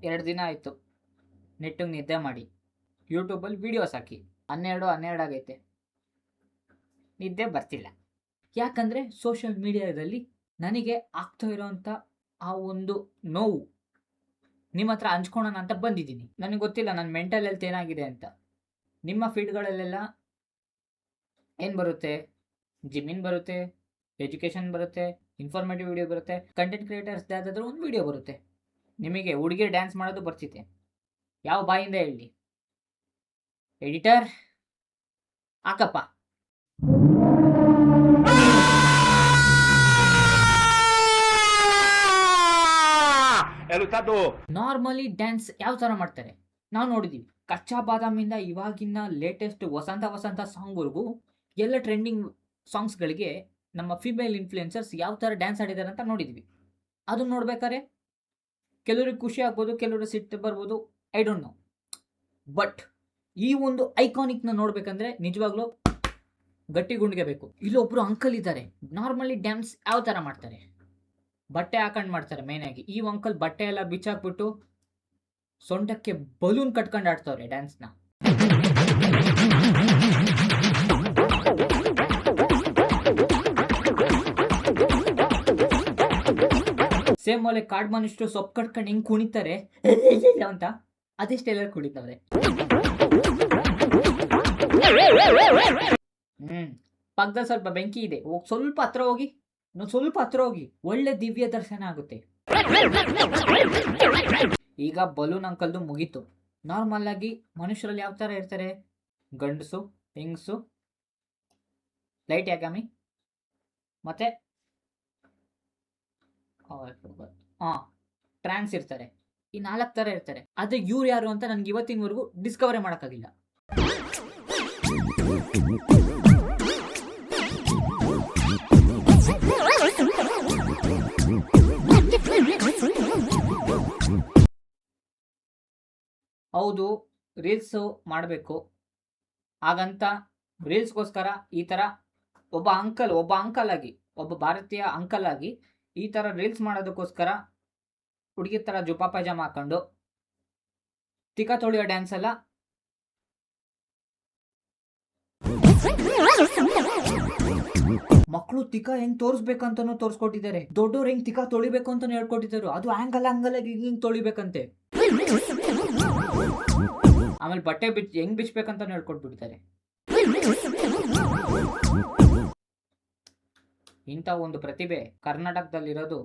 2 ದಿನ ಆಯಿತು ನೆಟ್ಟಿಗೆ ನಿದ್ದೆ ಮಾಡಿ ಯೂಟ್ಯೂಬಲ್ಲಿ ವೀಡಿಯೋಸ್ ಹಾಕಿ 12 ಆಗೈತೆ, ನಿದ್ದೆ ಬರ್ತಿಲ್ಲ. ಯಾಕಂದರೆ ಸೋಷಿಯಲ್ ಮೀಡಿಯಾದಲ್ಲಿ ನನಗೆ ಆಗ್ತಾ ಇರೋವಂಥ ಆ ಒಂದು ನೋವು ನಿಮ್ಮ ಹತ್ರ ಹಂಚ್ಕೊಳ್ಳೋಣ ಅಂತ ಬಂದಿದ್ದೀನಿ. ನನಗೆ ಗೊತ್ತಿಲ್ಲ ನನ್ನ ಮೆಂಟಲ್ ಹೆಲ್ತ್ ಏನಾಗಿದೆ ಅಂತ. ನಿಮ್ಮ ಫೀಡ್ಗಳಲ್ಲೆಲ್ಲ ಏನು ಬರುತ್ತೆ? ಜಿಮ್ಮಿನ್ ಬರುತ್ತೆ, ಎಜುಕೇಷನ್ ಬರುತ್ತೆ, ಇನ್ಫಾರ್ಮೇಟಿವ್ ವಿಡಿಯೋ ಬರುತ್ತೆ, ಕಂಟೆಂಟ್ ಕ್ರಿಯೇಟರ್ಸ್ ಯಾವುದಾದ್ರೂ ಒಂದು ವಿಡಿಯೋ ಬರುತ್ತೆ. ನಿಮಗೆ ಹುಡುಗಿರು ಡ್ಯಾನ್ಸ್ ಮಾಡೋದು ಬರ್ತಿದೆ, ಯಾವ ಬಾಯಿಂದ ಹೇಳಿ? ಎಡಿಟರ್ ಹಾಕಪ್ಪ. ನಾರ್ಮಲಿ ಡ್ಯಾನ್ಸ್ ಯಾವ ಥರ ಮಾಡ್ತಾರೆ ನಾವು ನೋಡಿದ್ದೀವಿ. ಕಚ್ಚಾ ಬಾದಾಮಿಂದ ಇವಾಗಿನ ಲೇಟೆಸ್ಟ್ ವಸಂತ ಸಾಂಗ್ವರೆಗೂ ಎಲ್ಲ ಟ್ರೆಂಡಿಂಗ್ ಸಾಂಗ್ಸ್ಗಳಿಗೆ ನಮ್ಮ ಫಿಮೇಲ್ ಇನ್ಫ್ಲುಯೆನ್ಸರ್ಸ್ ಯಾವ ಥರ ಡ್ಯಾನ್ಸ್ ಆಡಿದ್ದಾರೆ ಅಂತ ನೋಡಿದ್ವಿ. ಅದನ್ನ ನೋಡ್ಬೇಕಾದ್ರೆ ಕೆಲವ್ರಿಗೆ ಖುಷಿ ಆಗ್ಬೋದು, ಕೆಲವರು ಸಿಟ್ಟು ಬರ್ಬೋದು, ಐ ಡೋಂಟ್ ನೋ. ಬಟ್ ಈ ಒಂದು ಐಕಾನಿಕ್ನ ನೋಡ್ಬೇಕಂದ್ರೆ ನಿಜವಾಗ್ಲೂ ಗಟ್ಟಿ ಗುಂಡಿಗೆ ಬೇಕು. ಇಲ್ಲೊಬ್ರು ಅಂಕಲ್ ಇದ್ದಾರೆ, ನಾರ್ಮಲಿ ಡ್ಯಾನ್ಸ್ ಯಾವ ಥರ ಮಾಡ್ತಾರೆ? ಬಟ್ಟೆ ಹಾಕೊಂಡು ಮಾಡ್ತಾರೆ ಮೇನಾಗಿ. ಈ ಅಂಕಲ್ ಬಟ್ಟೆ ಎಲ್ಲ ಬಿಚ್ಚಾಕ್ಬಿಟ್ಟು ಸೊಂಟಕ್ಕೆ ಬಲೂನ್ ಕಟ್ಕೊಂಡು ಆಡ್ತವ್ರೆ ಡ್ಯಾನ್ಸ್ನ. ಸೇಮ್ ಒಲೆ ಕಾಡ್ ಮನುಷ್ಯರು ಸೊಪ್ಪು ಕಟ್ಕೊಂಡು ಹೆಂಗ್ ಕುಣಿತಾರೆ ಅಂತ ಅದೇ ಸ್ಟೈಲಲ್ಲಿ ಕುಣಿತವ್ರೆ. ಪಕ್ಕದಲ್ಲಿ ಸ್ವಲ್ಪ ಬೆಂಕಿ ಇದೆ, ಸ್ವಲ್ಪ ಹತ್ರ ಹೋಗಿ, ಸ್ವಲ್ಪ ಹತ್ರ ಹೋಗಿ, ಒಳ್ಳೆ ದಿವ್ಯ ದರ್ಶನ ಆಗುತ್ತೆ. ಈಗ ಬಲೂನ್ ಅಂಕಲ್ದು ಮುಗೀತು. ನಾರ್ಮಲ್ ಆಗಿ ಮನುಷ್ಯರಲ್ಲಿ ಯಾವ ಥರ ಇರ್ತಾರೆ? ಗಂಡಸು, ಹೆಂಗಸು, ಲೈಟ್ ಯಾಗಾಮಿ ಮತ್ತೆ ಟ್ರಾನ್ಸ್ ಇರ್ತಾರೆ. ಈ 4 ಥರ ಇರ್ತಾರೆ. ಆದರೆ ಇವ್ರು ಯಾರು ಅಂತ ನನಗೆ ಇವತ್ತಿನವರೆಗೂ ಡಿಸ್ಕವರಿ ಮಾಡೋಕ್ಕಾಗಿಲ್ಲ. ಹೌದು, ರೀಲ್ಸು ಮಾಡಬೇಕು, ಹಾಗಂತ ರೀಲ್ಸ್ಗೋಸ್ಕರ ಈ ಥರ ಒಬ್ಬ ಅಂಕಲ್ ಆಗಿ, ಒಬ್ಬ ಭಾರತೀಯ ಅಂಕಲ್ ಆಗಿ ಈ ಥರ ರೀಲ್ಸ್ ಮಾಡೋದಕ್ಕೋಸ್ಕರ ಹುಡುಗಿ ಥರ ಜುಪ್ಪಾ ಪೈಜಾಮ ಹಾಕೊಂಡು ತಿಕ್ಕ ತೊಳೆಯೋ ಡ್ಯಾನ್ಸ್ ಎಲ್ಲ ಮಕ್ಕಳು ತಿಕ್ಕ ಹೆಂಗ್ ತೋರಿಸ್ಬೇಕಂತನೂ ತೋರಿಸ್ಕೊಟ್ಟಿದ್ದಾರೆ, ದೊಡ್ಡವ್ರು ಹೆಂಗ್ ತಿಕ್ಕ ತೊಳಿಬೇಕು ಅಂತಾನು ಹೇಳ್ಕೊಟ್ಟಿದ್ದಾರೆ. ಅದು ಆಂಗಲ್ ಆಗಿ ಹಿಂಗ್ ತೊಳಿಬೇಕಂತೆ. ಆಮೇಲೆ ಬಟ್ಟೆ ಹೆಂಗ್ ಬಿಚ್ಬೇಕಂತಾನು ಹೇಳ್ಕೊಟ್ಬಿಟ್ಟಿದ್ದಾರೆ. ಇಂಥ ಒಂದು ಪ್ರತಿಭೆ ಕರ್ನಾಟಕದಲ್ಲಿರೋದು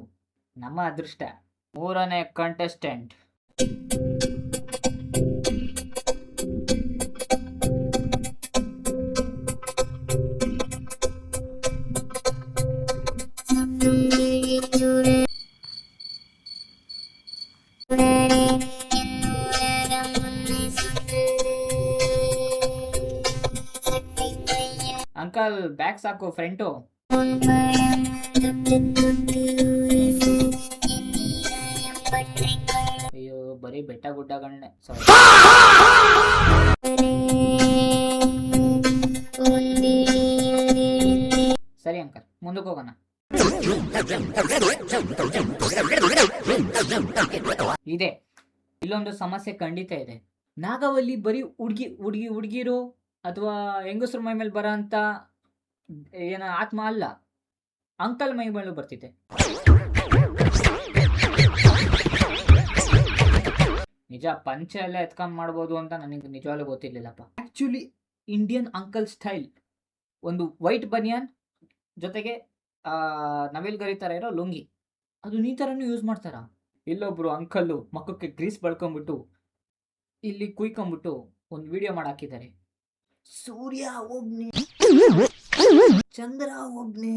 ನಮ್ಮ ಅದೃಷ್ಟ. 3ನೇ ಕಂಟೆಸ್ಟೆಂಟ್ ಅಂಕಲ್ ಬ್ಯಾಗ್ ಸಾಕು ಫ್ರಂಟು. ಅಯ್ಯೋ ಬರೀ ಬೆಟ್ಟ ಗುಡ್ಡಗಳನ್ನೇ. ಸರಿ ಅಂಕಲ್, ಮುಂದಕ್ಕೆ ಹೋಗೋಣ. ಇದೆ ಇಲ್ಲೊಂದು ಸಮಸ್ಯೆ ಖಂಡಿತ ಇದೆ. ನಾಗವಲ್ಲಿ ಬರೀ ಹುಡುಗಿರು ಅಥವಾ ಹೆಂಗಸ್ರ ಮೈ ಮೇಲೆ ಬರೋ ಅಂತ ಏನ ಆತ್ಮ ಅಲ್ಲ, ಅಂಕಲ್ ಮೈ ಮೇಲೂ ಬರ್ತಿದೆ. ನಿಜ ಪಂಚೆ ಎಲ್ಲ ಎತ್ಕೊಂಡ್ ಮಾಡ್ಬೋದು ಅಂತ ನನಗೆ ನಿಜವಾಗ್ಲೂ ಗೊತ್ತಿರ್ಲಿಲ್ಲಪ್ಪ. ಆಕ್ಚುಲಿ ಇಂಡಿಯನ್ ಅಂಕಲ್ ಸ್ಟೈಲ್ ಒಂದು ವೈಟ್ ಬನಿಯನ್ ಜೊತೆಗೆ ನವಿಲ್ಗರಿ ಥರ ಇರೋ ಲುಂಗಿ, ಅದು ಈ ಥರನೂ ಯೂಸ್ ಮಾಡ್ತಾರ. ಇಲ್ಲೊಬ್ರು ಅಂಕಲ್ಲು ಮಕ್ಕಕ್ಕೆ ಗ್ರೀಸ್ ಬಳ್ಕೊಂಬಿಟ್ಟು ಇಲ್ಲಿ ಕುಯ್ಕೊಂಬಿಟ್ಟು ಒಂದು ವಿಡಿಯೋ ಮಾಡಾಕಿದ್ದಾರೆ. ಸೂರ್ಯ ಒಬ್ನೇ, ಚಂದ್ರ ಒಬ್ನೇ.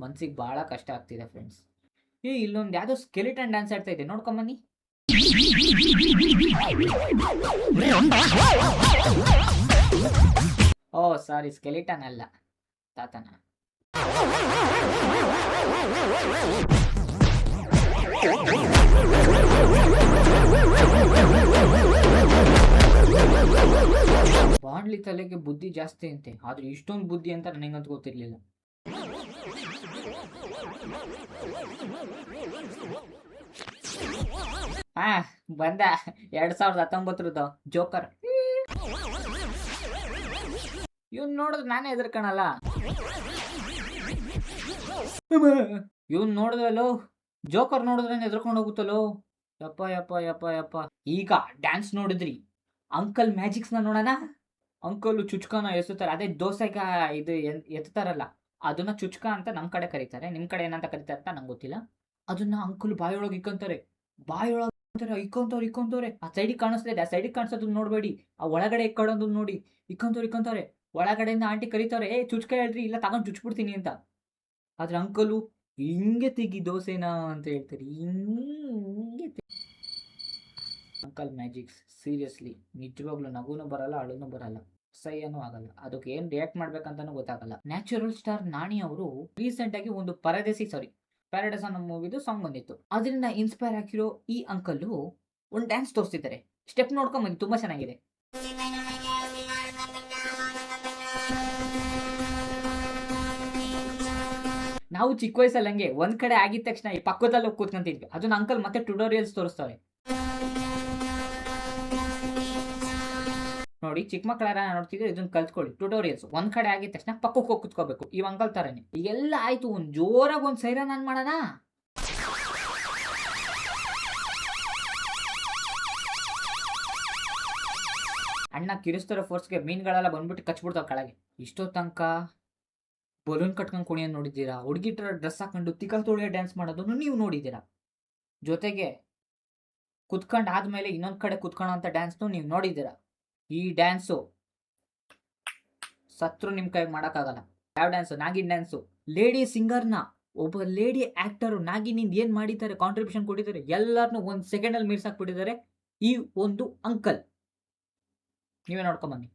ಮನ್ಸಿಗೆ ಬಹಳ ಕಷ್ಟ ಆಗ್ತಿದೆ ಫ್ರೆಂಡ್ಸ್. ಇಲ್ಲೊಂದು ಯಾವ್ದೋ ಸ್ಕೆಲಿಟನ್ ಡ್ಯಾನ್ಸ್ ಆಡ್ತಾ ಇದೆ, ನೋಡ್ಕೊಂಬನ್ನಿ. ಓ ಸಾರಿ, ಸ್ಕೆಲಿಟನ್ ಅಲ್ಲ, ತಾತನ. ಬಾಂಡ್ಲಿ ತಲೆಗೆ ಬುದ್ಧಿ ಜಾಸ್ತಿ ಅಂತೆ, ಆದ್ರೆ ಇಷ್ಟೊಂದು ಬುದ್ಧಿ ಅಂತ ನನಗಂತೂ ಗೊತ್ತಿರ್ಲಿಲ್ಲ. ಹಾ, ಬಂದ 2019 ಜೋಕರ್. ಇವ್ನ್ ನೋಡಿದ್ರೆ ನಾನೇ ಹೆದರ್ಕಣಲ್ಲ. ಇವ್ನ್ ನೋಡಿದ್ರಲ್ಲೋ, ಜೋಕರ್ ನೋಡಿದ್ರೆ ಹೆದರ್ಕೊಂಡು ಹೋಗುತ್ತಲ್ಲೋ. ಯಪ್ಪ ಯಪ್ಪ ಯಪ್ಪ ಯಪ್ಪ. ಈಗ ಡ್ಯಾನ್ಸ್ ನೋಡಿದ್ರಿ, ಅಂಕಲ್ ಮ್ಯಾಜಿಕ್ಸ್ ನ ನೋಡೋಣ. ಅಂಕಲ್ ಚುಚ್ಕನ ಎಸುತ್ತಾರೆ, ಅದೇ ದೋಸೆಗ ಇದು ಎತ್ತಾರಲ್ಲ, ಅದನ್ನ ಚುಚ್ಕ ಅಂತ ನಮ್ ಕಡೆ ಕರೀತಾರೆ, ನಿಮ್ ಕಡೆ ಏನಂತ ಕರೀತಾರೆ ಅಂತ ನಂಗೆ ಗೊತ್ತಿಲ್ಲ. ಅದನ್ನ ಅಂಕಲ್ ಬಾಯೊಳಗೆ ಇಕ್ಕಂತಾರೆ, ಇಕ್ಕೊಂತವ್ರೆ. ಆ ಸೈಡಿಗೆ ಕಾಣಿಸ್ತಾ ಆ ಸೈಡಿಗೆ ಕಾಣಿಸೋದನ್ನ ನೋಡ್ಬೇಡಿ, ಆ ಒಳಗಡೆ ಇಕ್ಕೊಳ್ಳೋದನ್ನ ನೋಡಿ. ಇಕ್ಕಂತವ್ರೆ ಒಳಗಡೆಯಿಂದ ಆಂಟಿ ಕರೀತಾರೆ, ಚುಚ್ಕ ಹೇಳ್ರಿ, ಇಲ್ಲ ತಗೊಂಡ್ ಚುಚ್ಬಿಡ್ತೀನಿ ಅಂತ. ಆದ್ರೆ ಅಂಕಲು ಹಿಂಗೆ ತೆಗಿ ದೋಸೆನಾ ಅಂತ ಹೇಳ್ತಾರೆ, ಹಿಂಗೆ. ಅಂಕಲ್ ಮ್ಯಾಜಿಕ್ಸ್ ಸೀರಿಯಸ್ಲಿ ನಿಜವಾಗ್ಲೂ ನಗುನು ಬರಲ್ಲ, ಅಳುನು ಬರಲ್ಲ, ಸಹ್ಯನೂ ಆಗಲ್ಲ. ಅದಕ್ಕೆ ಏನ್ ರಿಯಾಕ್ಟ್ ಮಾಡ್ಬೇಕಂತಾನು ಗೊತ್ತಾಗಲ್ಲ. ನ್ಯಾಚುರಲ್ ಸ್ಟಾರ್ ನಾಣಿ ಅವರು ರೀಸೆಂಟ್ ಆಗಿ ಒಂದು ಪ್ಯಾರಡೈಸ್ ಅನ್ನೋ ಮೂವಿದು ಸಾಂಗ್ ಬಂದಿತ್ತು. ಅದರಿಂದ ಇನ್ಸ್ಪೈರ್ ಆಗಿರೋ ಈ ಅಂಕಲ್ ಒಂದು ಡ್ಯಾನ್ಸ್ ತೋರಿಸ್ತಿದ್ದಾರೆ. ಸ್ಟೆಪ್ ನೋಡ್ಕೊಂಡ್ ಬನ್ನಿ, ತುಂಬಾ ಚೆನ್ನಾಗಿದೆ. ನಾವು ಚಿಕ್ಕ ವಯಸ್ಸಲ್ಲಿ ಹಂಗೆ ಒಂದ್ ಕಡೆ ಆಗಿದ ತಕ್ಷಣ ಈ ಪಕ್ಕದಲ್ಲಿ ಹೋಗಿ ಕೂತ್ಕೊಂತಿದ್ವಿ. ಅದನ್ನ ಅಂಕಲ್ ಮತ್ತೆ ಟ್ಯುಟೋರಿಯಲ್ಸ್ ತೋರಿಸ್ತಾರೆ ನೋಡಿ. ಚಿಕ್ಕ ಮಕ್ಕಳ ನೋಡ್ತಿದ್ರೆ ಇದನ್ನ ಕಲ್ತ್ಕೊಳ್ಳಿ, ಟ್ಯುಟೋರಿಯಲ್ಸ್. ಒಂದ್ ಕಡೆ ಆಗಿದ ತಕ್ಷಣ ಪಕ್ಕಕ್ಕೆ ಹೋಗಿ ಕುತ್ಕೋಬೇಕು, ಈ ಅಂಕಲ್ ತರನೇ. ಈಗೆಲ್ಲ ಆಯ್ತು, ಒಂದ್ ಜೋರಾಗಿ ಒಂದ್ ಸೈರನ್ ಆನ್ ಮಾಡೋಣ. ಅಣ್ಣ ಕಿರಿಸ್ತಾರ ಫೋರ್ಸ್ಗೆ ಮೀನ್ಗಳೆಲ್ಲ ಬಂದ್ಬಿಟ್ಟು ಕಚ್ಬಿಡ್ತಾವ ಕೆಳಗೆ. ಇಷ್ಟೋ ತನಕ ಬಲೂನ್ ಕಟ್ಕೊಂಡು ಕುಣಿಯೋದು ನೋಡಿದ್ದೀರಾ, ಹುಡುಗಿ ಡ್ರೆಸ್ ಹಾಕೊಂಡು ತಿಕ್ಕ ತೊಳಿಯೋ ಡ್ಯಾನ್ಸ್ ಮಾಡೋದನ್ನು ನೀವು ನೋಡಿದ್ದೀರಾ. ಜೊತೆಗೆ ಕುತ್ಕೊಂಡು ಆದ್ಮೇಲೆ ಇನ್ನೊಂದ್ ಕಡೆ ಕುತ್ಕೊಳ್ಳೋ ಅಂತ ಡ್ಯಾನ್ಸ್ನು ನೀವು ನೋಡಿದ್ದೀರಾ. ಈ ಡ್ಯಾನ್ಸು ಸತ್ರು ನಿಮ್ ಕೈ ಮಾಡೋಕ್ಕಾಗಲ್ಲ. ಯಾವ ಡ್ಯಾನ್ಸು? ನಾಗಿನ್ ಡ್ಯಾನ್ಸು. ಲೇಡಿ ಸಿಂಗರ್ನ, ಒಬ್ಬ ಲೇಡಿ ಆಕ್ಟರ್ ನಾಗಿನಿಂದ ಏನ್ ಮಾಡಿದ್ದಾರೆ, ಕಾಂಟ್ರಿಬ್ಯೂಷನ್ ಕೊಟ್ಟಿದ್ದಾರೆ, ಎಲ್ಲಾರನ್ನೂ ಒಂದ್ ಸೆಕೆಂಡ್ ಅಲ್ಲಿ ಮೀರ್ಸಾಕ್ಬಿಟ್ಟಿದ್ದಾರೆ ಈ ಒಂದು ಅಂಕಲ್. ನೀವೇ ನೋಡ್ಕೊಂಡ್ ಬನ್ನಿ.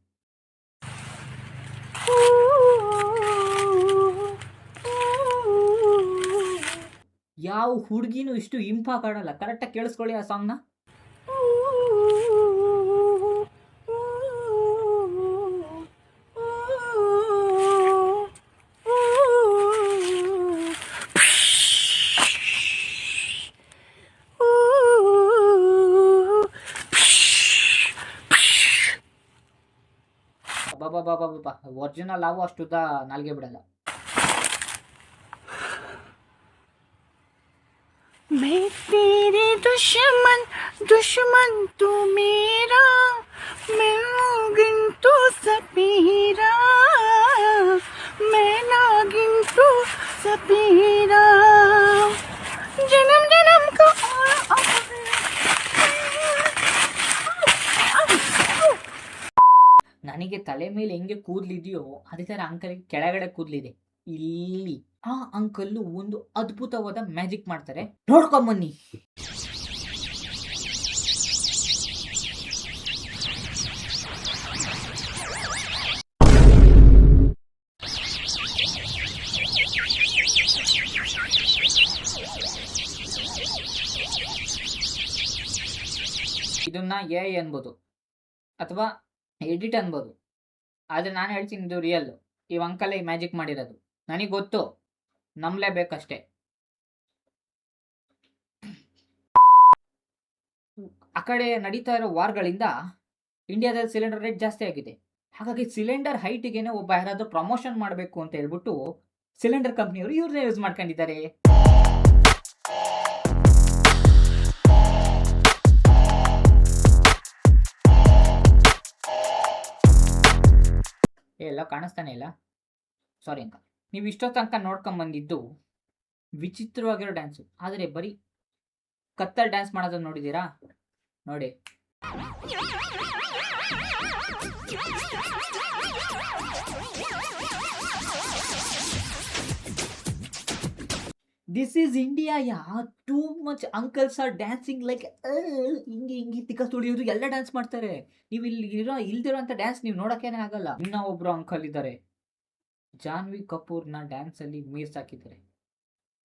ಯಾವ ಹುಡುಗಿನೂ ಇಷ್ಟು ಇಂಪಾಕ್ಟ್ ಆಡಲ್ಲ. ಕರೆಕ್ಟಾಗಿ ಕೇಳಿಸ್ಕೊಳ್ಳಿ ಆ ಸಾಂಗ್ನ. ಬಾಬಾ ಒರಿಜಿನಲ್ ಆಗು ಅಷ್ಟುದ್ದ ನಾಲ್ಗೆ ಬಿಡಲ್ಲ. मैं तेरे दुश्मन तू मेरा, मैं नागिन तू सपेरा, मैं नागिन तू सपेरा, जन्म जन्म का ನನಗೆ ತಲೆ ಮೇಲೆ ಹೆಂಗೆ ಕೂದಲಿದೆಯೋ ಅದೇ ತರ ಅಂಕಲ್ಗೆ ಕೆಳಗಡೆ ಕೂದಲಿದೆ ಇಲ್ಲಿ. ಆ ಅಂಕಲ್ ಒಂದು ಅದ್ಭುತವಾದ ಮ್ಯಾಜಿಕ್ ಮಾಡ್ತಾರೆ, ನೋಡ್ಕೊಂಬನ್ನಿ. ಇದನ್ನ ಎ ಅನ್ಬೋದು ಅಥವಾ ಎಡಿಟ್ ಅನ್ಬೋದು, ಆದ್ರೆ ನಾನು ಹೇಳ್ತೀನಿ ಇದು ರಿಯಲ್. ಈ ಅಂಕಲ್ ಈ ಮ್ಯಾಜಿಕ್ ಮಾಡಿರೋದು. ನನಗೆ ಗೊತ್ತು, ನಂಬಲೇಬೇಕಷ್ಟೇ. ಆ ಕಡೆ ನಡೀತಾ ಇರೋ ವಾರ್ಗಳಿಂದ ಇಂಡಿಯಾದಲ್ಲಿ ಸಿಲಿಂಡರ್ ರೇಟ್ ಜಾಸ್ತಿ ಆಗಿದೆ. ಹಾಗಾಗಿ ಸಿಲಿಂಡರ್ ಹೈಟ್ಗೆನೆ ಒಬ್ಬ ಯಾರಾದ್ರೂ ಪ್ರಮೋಷನ್ ಮಾಡಬೇಕು ಅಂತ ಹೇಳ್ಬಿಟ್ಟು ಸಿಲಿಂಡರ್ ಕಂಪ್ನಿಯವರು ಇವ್ರನ್ನೇ ಯೂಸ್ ಮಾಡ್ಕೊಂಡಿದ್ದಾರೆ. ಎಲ್ಲ ಕಾಣಿಸ್ತಾನೆ ಇಲ್ಲ, ಸಾರಿ ಅಂತ. ನೀವು ಇಷ್ಟೋ ತನಕ ನೋಡ್ಕೊಂಡ್ ಬಂದಿದ್ದು ವಿಚಿತ್ರವಾಗಿರೋ ಡ್ಯಾನ್ಸು, ಆದರೆ ಬರೀ ಕತ್ತಲ್ ಡ್ಯಾನ್ಸ್ ಮಾಡೋದನ್ನ ನೋಡಿದ್ದೀರಾ? ನೋಡಿ, this is India yeah. Too much uncles are dancing like ಹಿಂಗೆ ತಿಕ್ಕ ತುಳಿಯೋದು ಎಲ್ಲ ಡ್ಯಾನ್ಸ್ ಮಾಡ್ತಾರೆ. ನೀವು ಇಲ್ದಿರೋ ಅಂತ ಡ್ಯಾನ್ಸ್ ನೀವು ನೋಡೋಕ್ಕೇನೆ ಆಗಲ್ಲ. ಇನ್ನ ಒಬ್ರು ಅಂಕಲ್ ಇದ್ದಾರೆ, ಜಾನ್ವಿ ಕಪೂರ್ನ ಡ್ಯಾನ್ಸ್ ಅಲ್ಲಿ ಮೀರ್ಸಾಕಿದ್ದಾರೆ.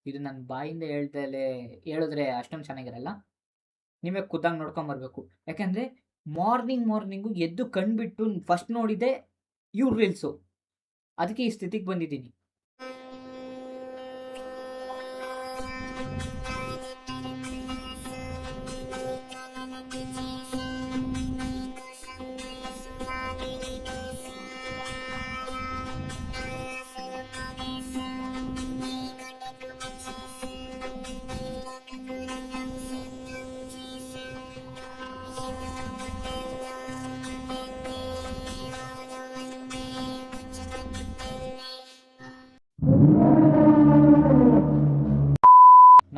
ಇದು ನನ್ನ ಬಾಯಿಂದ ಹೇಳಿದ್ರೆ ಅಷ್ಟೊಂದು ಚೆನ್ನಾಗಿರಲ್ಲ. ನೀವೇ ಖುದ್ದಾಗಿ ನೋಡ್ಕೊಂಬರ್ಬೇಕು. ಯಾಕೆಂದರೆ ಮಾರ್ನಿಂಗು ಎದ್ದು ಕಂಡುಬಿಟ್ಟು ಫಸ್ಟ್ ನೋಡಿದ್ದೆ ಇವ್ರ ರೀಲ್ಸು. ಅದಕ್ಕೆ ಈ ಸ್ಥಿತಿಗೆ ಬಂದಿದ್ದೀನಿ.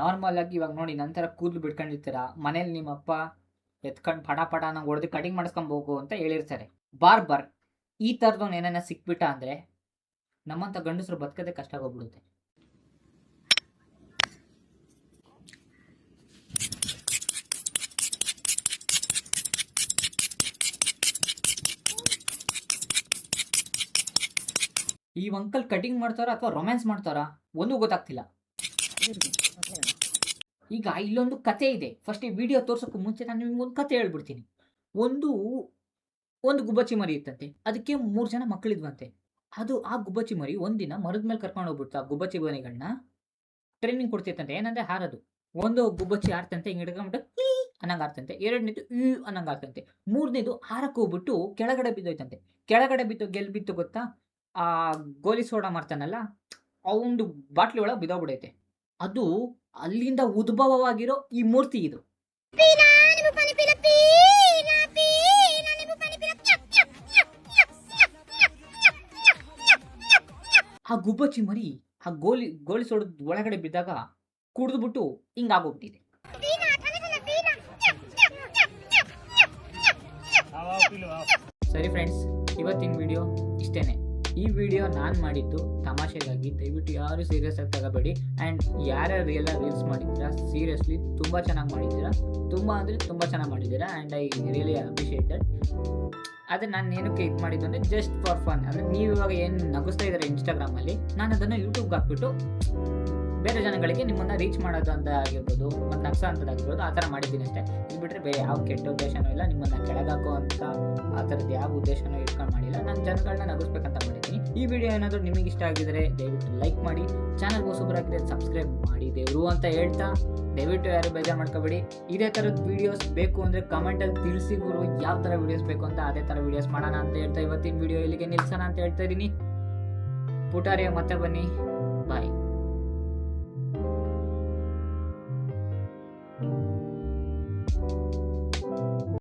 ನಾರ್ಮಲ್ ಆಗಿ ಇವಾಗ ನೋಡಿ ನಂತರ ಕೂದಲು ಬಿಟ್ಕೊಂಡಿರ್ತೀರ, ಮನೇಲಿ ನಿಮ್ಮಪ್ಪ ಎತ್ಕೊಂಡು ಪಟ ನಂಗೆ ಹೊಡೆದು ಕಟಿಂಗ್ ಮಾಡಿಸ್ಕೊಂಬೋಗು ಅಂತ ಹೇಳಿರ್ತಾರೆ. ಬಾರ್ಬರ್ ಈ ಥರದವ್ನು ಏನಾರ ಸಿಕ್ಬಿಟ್ಟ ಅಂದರೆ ನಮ್ಮಂಥ ಗಂಡಸರು ಬದುಕೋದೇ ಕಷ್ಟ ಆಗೋಗ್ಬಿಡುತ್ತೆ. ಈ ಅಂಕಲ್ ಕಟಿಂಗ್ ಮಾಡ್ತಾರಾ ಅಥವಾ ರೊಮ್ಯಾನ್ಸ್ ಮಾಡ್ತಾರಾ ಒಂದೂ ಗೊತ್ತಾಗ್ತಿಲ್ಲ. ಈಗ ಇಲ್ಲೊಂದು ಕತೆ ಇದೆ. ಫಸ್ಟ್ ಈ ವಿಡಿಯೋ ತೋರ್ಸೋಕ್ಕೂ ಮುಂಚೆ ನಾನು ನಿಮ್ಗೊಂದು ಕತೆ ಹೇಳ್ಬಿಡ್ತೀನಿ. ಒಂದು ಗುಬ್ಬಚ್ಚಿ ಮರಿ ಇತ್ತಂತೆ. ಅದಕ್ಕೆ 3 ಜನ ಮಕ್ಕಳಿದ್ವಂತೆ. ಆ ಗುಬ್ಬಚ್ಚಿ ಮರಿ ಒಂದಿನ ಮರದ ಮೇಲೆ ಕರ್ಕೊಂಡು ಹೋಗ್ಬಿಡ್ತು ಆ ಗುಬ್ಬಚ್ಚಿ ಮರಿಗಳನ್ನ. ಟ್ರೈನಿಂಗ್ ಕೊಡ್ತಿತ್ತಂತೆ, ಏನಂದ್ರೆ ಹಾರೋದು. ಒಂದು ಗುಬ್ಬಚ್ಚಿ ಆಡ್ತಂತೆ, ಹಿಂಗೆ ಹಿಡ್ಕೊಂಡ್ಬಿಟ್ಟು ಅನ್ನಂಗೆ ಆಡ್ತಂತೆ. 2ನೇದು ಅನ್ನಂಗೆ ಆಡ್ತಂತೆ. 3ನೇದು ಹಾರಕ್ಕೆ ಹೋಗ್ಬಿಟ್ಟು ಕೆಳಗಡೆ ಬಿದ್ದೋಯ್ತಂತೆ. ಕೆಳಗಡೆ ಎಲ್ಲಿ ಬಿತ್ತು ಗೊತ್ತಾ? ಆ ಗೋಲಿ ಸೋಡಾ ಮಾಡ್ತಾನಲ್ಲ, ಅವನು ಬಾಟ್ಲಿ ಒಳಗೆ ಬಿದ್ದೋಗ್ಬಿಡೈತೆ. ಅದು ಅಲ್ಲಿಂದ ಉದ್ಭವವಾಗಿರೋ ಈ ಮೂರ್ತಿ ಇದು. ಆ ಗುಬ್ಬಚ್ಚಿ ಮರಿ ಆ ಗೋಲಿ ಸೋಡದ ಒಳಗಡೆ ಬಿದ್ದಾಗ ಕುಡಿದ್ಬಿಟ್ಟು ಹಿಂಗಾಗೋಗ್ಬಿಟ್ಟಿದೆ. ಸರಿ ಫ್ರೆಂಡ್ಸ್, ಇವತ್ತಿನ ವಿಡಿಯೋ ಇಷ್ಟೇನೆ. ಈ ವಿಡಿಯೋ ನಾನು ಮಾಡಿದ್ದು ತಮಾಷೆಗಾಗಿ, ದಯವಿಟ್ಟು ಯಾರು ಸೀರಿಯಸ್ ಆಗಿ ತಗೋಬೇಡಿ. ಆ್ಯಂಡ್ ಯಾರ್ಯಾರು ಎಲ್ಲ ರೀಲ್ಸ್ ಮಾಡಿದ್ದೀರಾ, ಸೀರಿಯಸ್ಲಿ ತುಂಬ ಚೆನ್ನಾಗಿ ಮಾಡಿದ್ದೀರಾ. ತುಂಬ ಅಂದರೆ ತುಂಬ ಚೆನ್ನಾಗಿ ಮಾಡಿದ್ದೀರಾ. And I really appreciated. ಆದರೆ ನಾನು ಏನಕ್ಕೆ ಇದು ಮಾಡಿದ್ದು ಅಂದರೆ ಜಸ್ಟ್ ಫಾರ್ ಫನ್. ಅಂದರೆ ನೀವು ಇವಾಗ ಏನು ನಗಿಸ್ತಾ ಇದ್ದಾರೆ ಇನ್ಸ್ಟಾಗ್ರಾಮಲ್ಲಿ, ನಾನು ಅದನ್ನು ಯೂಟ್ಯೂಬ್ಗೆ ಹಾಕ್ಬಿಟ್ಟು ಬೇರೆ ಜನಗಳಿಗೆ ನಿಮ್ಮನ್ನು ರೀಚ್ ಮಾಡೋದು ಅಂತ ಆಗಿರ್ಬೋದು, ಮತ್ತು ನಗ್ಸೋ ಅಂಥದ್ದಾಗಿರ್ಬೋದು, ಆ ಥರ ಮಾಡಿದ್ದೀನಿ ಅಷ್ಟೇ. ಇದು ಬಿಟ್ಟರೆ ಬೇರೆ ಯಾವ ಕೆಟ್ಟ ಉದ್ದೇಶನೂ ಇಲ್ಲ, ನಿಮ್ಮನ್ನು ಕೆಳಗಾಕೋ ಅಂತ ಆ ಥರದ್ದು ಯಾವ ಉದ್ದೇಶನೂ ಇಟ್ಕೊಂಡು ಮಾಡಿಲ್ಲ. ನಾನು ಜನಗಳನ್ನ ನಗಿಸ್ಬೇಕಂತ ಮಾಡಿದ್ದೀನಿ. ಈ ವಿಡಿಯೋ ಏನಾದರೂ ನಿಮಗೆ ಇಷ್ಟ ಆಗಿದರೆ ದಯವಿಟ್ಟು ಲೈಕ್ ಮಾಡಿ, ಚಾನಲ್ಗೆ ಹೊಸಬರಾಗಿದ್ದರೆ ಸಬ್ಸ್ಕ್ರೈಬ್ ಮಾಡಿ ದೇವರು ಅಂತ ಹೇಳ್ತಾ, ದಯವಿಟ್ಟು ಯಾರು ಬೇಜಾರು ಮಾಡ್ಕೋಬೇಡಿ. ಇದೇ ಥರದ ವೀಡಿಯೋಸ್ ಬೇಕು ಅಂದರೆ ಕಮೆಂಟಲ್ಲಿ ತಿಳಿಸಿ ಗುರು, ಯಾವ ಥರ ವೀಡಿಯೋಸ್ ಬೇಕು ಅಂತ ಅದೇ ಥರ ವೀಡಿಯೋಸ್ ಮಾಡೋಣ ಅಂತ ಹೇಳ್ತಾ ಇವತ್ತಿನ ವಿಡಿಯೋ ಇಲ್ಲಿಗೆ ನಿಲ್ಸೋಣ ಅಂತ ಹೇಳ್ತಾ ಇದ್ದೀನಿ. ಪುಟಾರಿಯ ಮತ್ತೆ ಬನ್ನಿ, ಬಾಯ್.